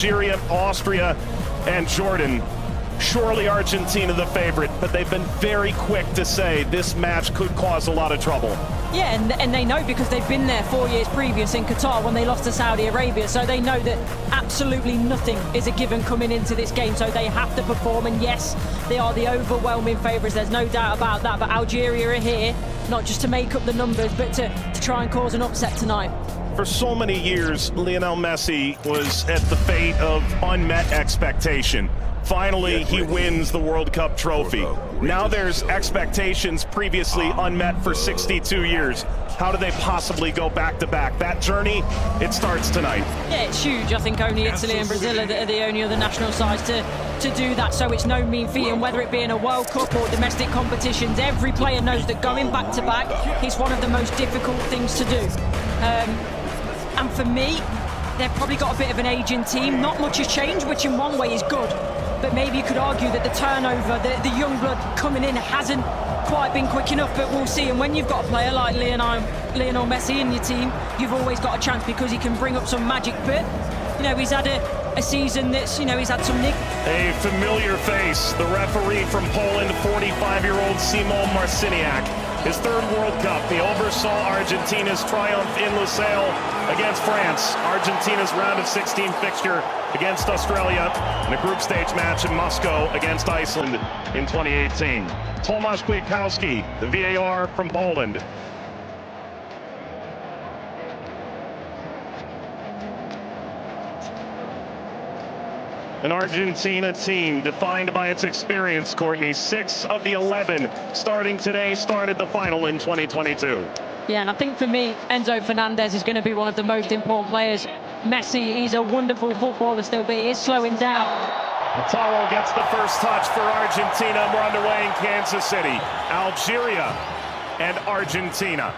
Algeria, Austria, and Jordan. Surely Argentina the favorite, but they've been very quick to say this match could cause a lot of trouble. Yeah, and they know because they've been there 4 years previous in Qatar when they lost to Saudi Arabia, so they know that absolutely nothing is a given coming into this game, so they have to perform. And yes, they are the overwhelming favourites, there's no doubt about that, but Algeria are here not just to make up the numbers, but to try and cause an upset tonight. For so many years, Lionel Messi was at the fate of unmet expectation. Finally, he wins the World Cup trophy. Now there's expectations previously unmet for 62 years. How do they possibly go back-to-back? That journey, it starts tonight. Yeah, it's huge. I think only Italy and Brazil are the only other national sides to do that, so it's no mean feat. And whether it be in a World Cup or domestic competitions, every player knows that going back-to-back is one of the most difficult things to do. And for me, they've probably got a bit of an aging team. Not much has changed, which in one way is good. But maybe you could argue that the turnover, the young blood coming in hasn't quite been quick enough, but we'll see. And when you've got a player like Lionel Messi in your team, you've always got a chance because he can bring up some magic. But, you know, he's had a season that's, you know, he's had some nick. A familiar face, the referee from Poland, 45-year-old Szymon Marciniak. His third World Cup, he oversaw Argentina's triumph in Lusail against France. Argentina's round of 16 fixture against Australia, and a group stage match in Moscow against Iceland in 2018. Tomasz Kwiatkowski, the VAR from Poland. An Argentina team defined by its experience, Courtney. 6 of the 11 starting today started the final in 2022. Yeah, and I think for me, Enzo Fernandez is going to be one of the most important players. Messi, he's a wonderful footballer still, but he is slowing down. Matalo gets the first touch for Argentina. We're underway in Kansas City. Algeria and Argentina.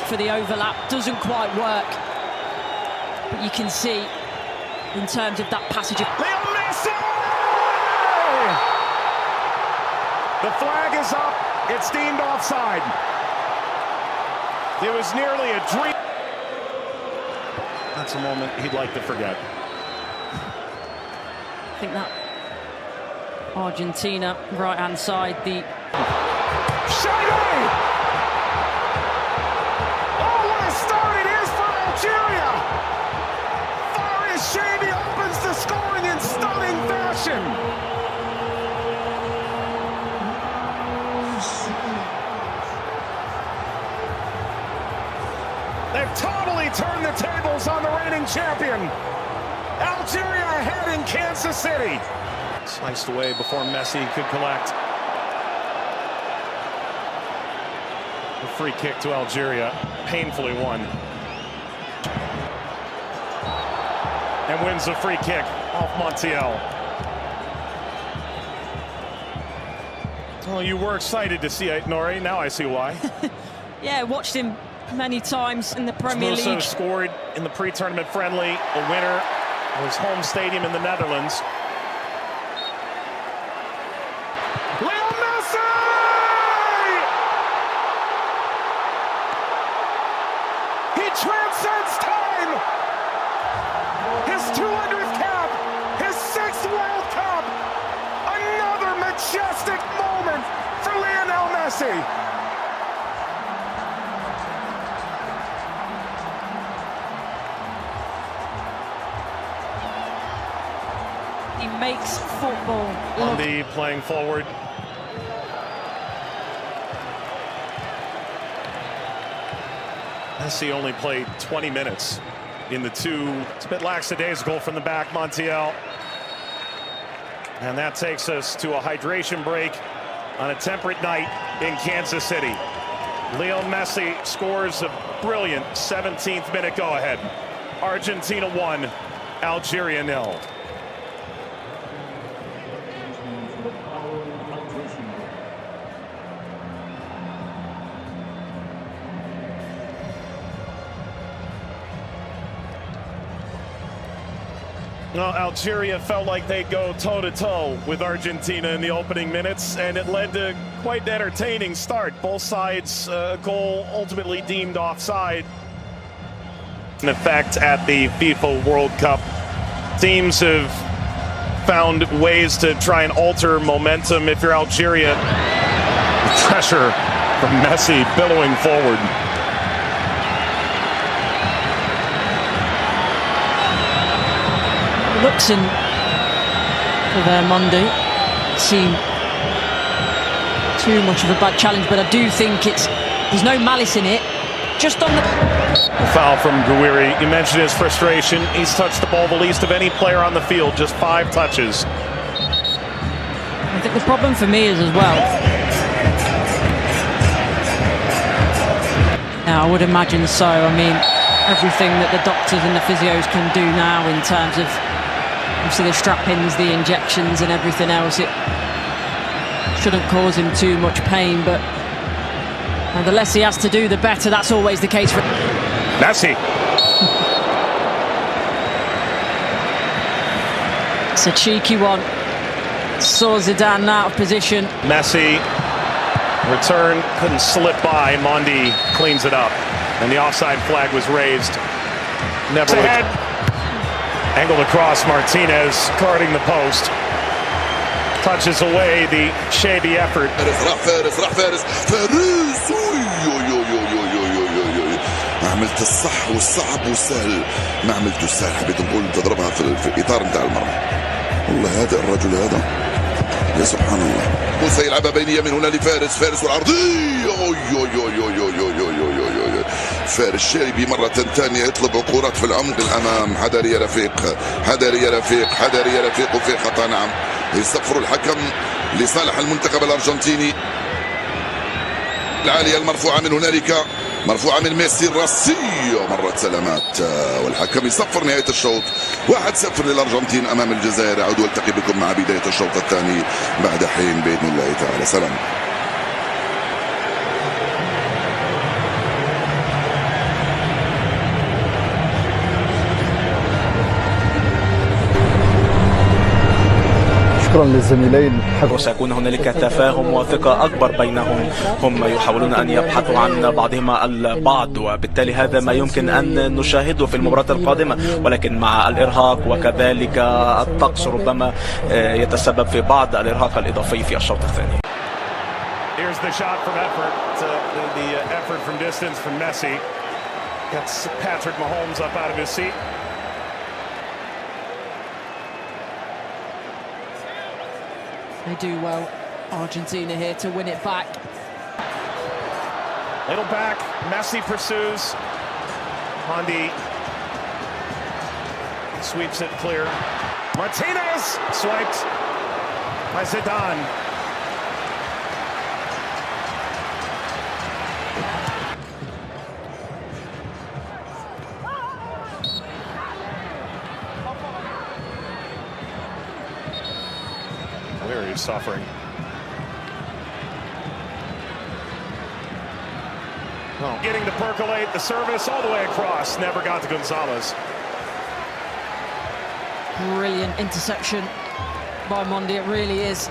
For the overlap, doesn't quite work. But you can see, in terms of that passage of... Leo Messi! The flag is up. It's deemed offside. It was nearly a dream. That's a moment he'd like to forget. I think that Argentina, right-hand side, the... Shady! Oh, what a start it is for Algeria! Shady opens the scoring in stunning fashion. They've totally turned the tables on the reigning champion. Algeria ahead in Kansas City. Sliced away before Messi could collect. A free kick to Algeria, painfully won. And wins the free kick off Montiel. Well, you were excited to see it, Nori. Now I see why. Yeah, watched him many times in the Premier League. Also scored in the pre-tournament friendly, a winner of his home stadium in the Netherlands. Leo Messi! He transcends time! His 200th cap, his 6th World Cup, another majestic moment for Lionel Messi. He makes football on the playing forward. Messi only played 20 minutes. In the two, it's a bit lackadaisical from the back, Montiel. And that takes us to a hydration break on a temperate night in Kansas City. Leo Messi scores a brilliant 17th minute go-ahead. Argentina 1, Algeria 0. Well, Algeria felt like they'd go toe-to-toe with Argentina in the opening minutes, and it led to quite an entertaining start. Both sides, a goal ultimately deemed offside. in effect at the FIFA World Cup. Teams have found ways to try and alter momentum. If you're Algeria, pressure from Messi billowing forward. Looks in for their Monday. Seem too much of a bad challenge, but I do think there's no malice in it. Just on the foul from Gouiri. You mentioned his frustration. He's touched the ball the least of any player on the field, just 5 touches. I think the problem for me is as well. Yeah, I would imagine so. I mean, everything that the doctors and the physios can do now in terms of obviously the strap-ins, the injections and everything else, it shouldn't cause him too much pain, but the less he has to do, the better. That's always the case for Messi. It's a cheeky one. Saw Zidane out of position. Messi, return, couldn't slip by. Mondi cleans it up, and the offside flag was raised. Never ahead. Angled across, Martinez guarding the post. Touches away the shady effort. فارس ما عملت الصح والصعب والسهل، ما عملت السهل، حبيت نقول تضربها في الاطار نتاع المرمى. والله هذا الرجل هذا يا سبحان الله. موسى يلعبها بينيه من هنا لفارس، فارس والعرضيه. فارس شاربي مرة ثانية يطلب كرات في العمق الأمام. حذر يا رفيق، حذر يا رفيق، حذر يا رفيق، وفي خطأ. نعم، يصفر الحكم لصالح المنتخب الأرجنتيني. العالية المرفوعة من هنالك، مرفوعة من ميسي الراسية، مرت سلامات، والحكم يصفر نهاية الشوط. 1-0 للأرجنتين أمام الجزائر. أعود والتقي بكم مع بداية الشوط الثاني بعد حين بإذن الله تعالى. سلام. للزميلين. وسيكون هنالك تفاهم وثقة أكبر بينهم. هم يحاولون أن يبحثوا عن بعضهما البعض، وبالتالي هذا ما يمكن أن نشاهده في المباراة القادمة، ولكن مع الإرهاق وكذلك الطقس ربما يتسبب في بعض الإرهاق الإضافي في الشوط الثاني. Here's the shot from effort. The effort from distance from Messi. Gets Patrick Mahomes up out of his seat. They do well, Argentina here to win it back. Little back, Messi pursues. Mondi sweeps it clear. Martinez swiped by Zidane. Very suffering. Oh. Getting to percolate the service all the way across. Never got to Gonzalez. Brilliant interception by Mondi, it really is.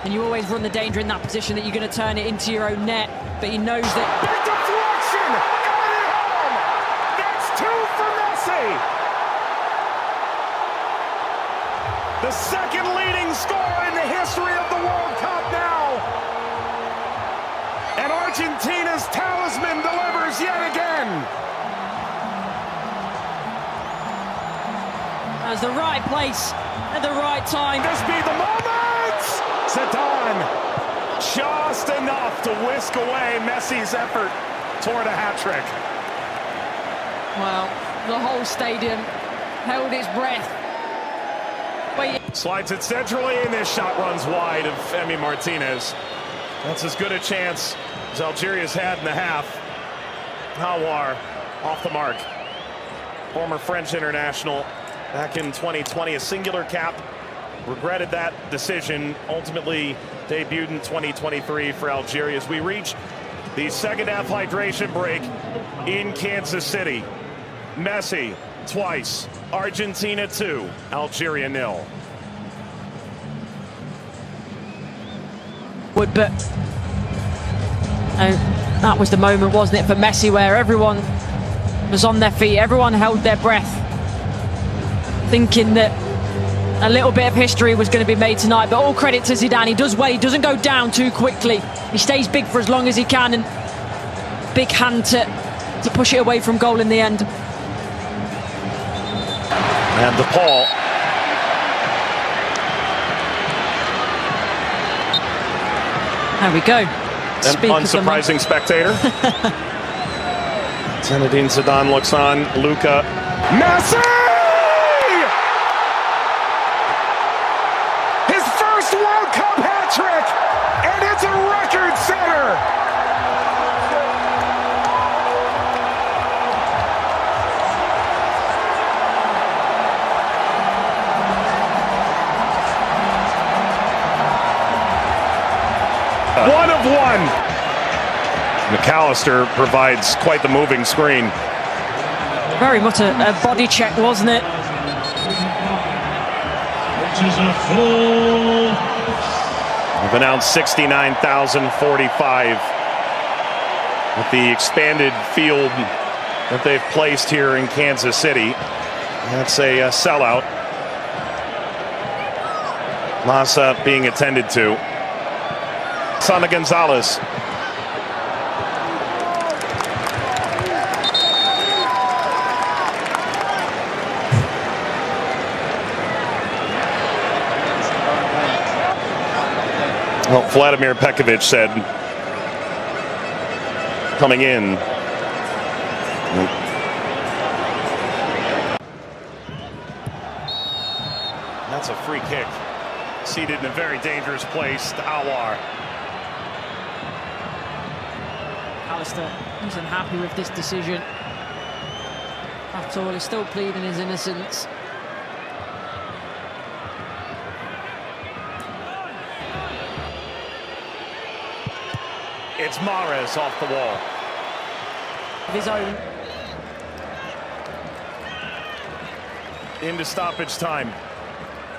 And you always run the danger in that position that you're going to turn it into your own net, but he knows that. Big deflection! Got it home! That's 2 for Messi! The second leading scorer in the history of the World Cup now. And Argentina's talisman delivers yet again. That's the right place at the right time. This be the moment! Zidane just enough to whisk away Messi's effort toward a hat-trick. Well, the whole stadium held its breath. Slides it centrally, and this shot runs wide of Emi Martinez. That's as good a chance as Algeria's had in the half. Hawar off the mark. Former French international back in 2020, a singular cap. Regretted that decision. Ultimately debuted in 2023 for Algeria as we reach the second half hydration break in Kansas City. Messi twice. Argentina 2, Algeria 0. But that was the moment, wasn't it, for Messi, where everyone was on their feet. Everyone held their breath, thinking that a little bit of history was going to be made tonight. But all credit to Zidane. He does well. He doesn't go down too quickly. He stays big for as long as he can, and big hand to push it away from goal in the end. And DePaul. There we go. An unsurprising spectator. Zinedine Zidane looks on. Luka. Messi! His first World Cup hat trick, and it's a record setter. One of one. McAllister provides quite the moving screen. Very much a body check, wasn't it? We've announced 69,045 with the expanded field that they've placed here in Kansas City. That's a sellout. Massa being attended to. Sana Gonzalez. Well, Vladimir Pekovic said coming in. That's a free kick. Seated in a very dangerous place to Awar. Alistair isn't happy with this decision at all. He's still pleading his innocence. It's Mahrez off the wall. Of his own. Into stoppage time.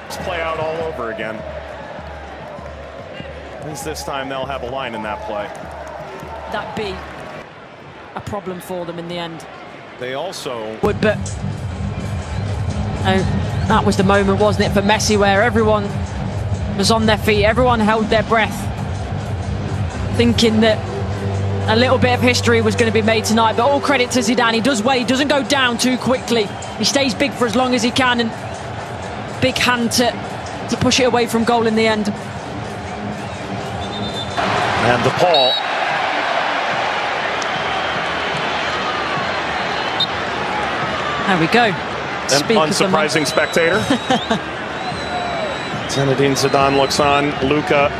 Let's play out all over again. At least this time they'll have a line in that play. That be a problem for them in the end. They also But that was the moment, wasn't it, for Messi, where everyone was on their feet. Everyone held their breath, thinking that a little bit of history was going to be made tonight. But all credit to Zidane. He does well. He doesn't go down too quickly. He stays big for as long as he can, and big hand to push it away from goal in the end. And DePaul. There we go. An unsurprising spectator. Zinedine Zidane looks on. Luka.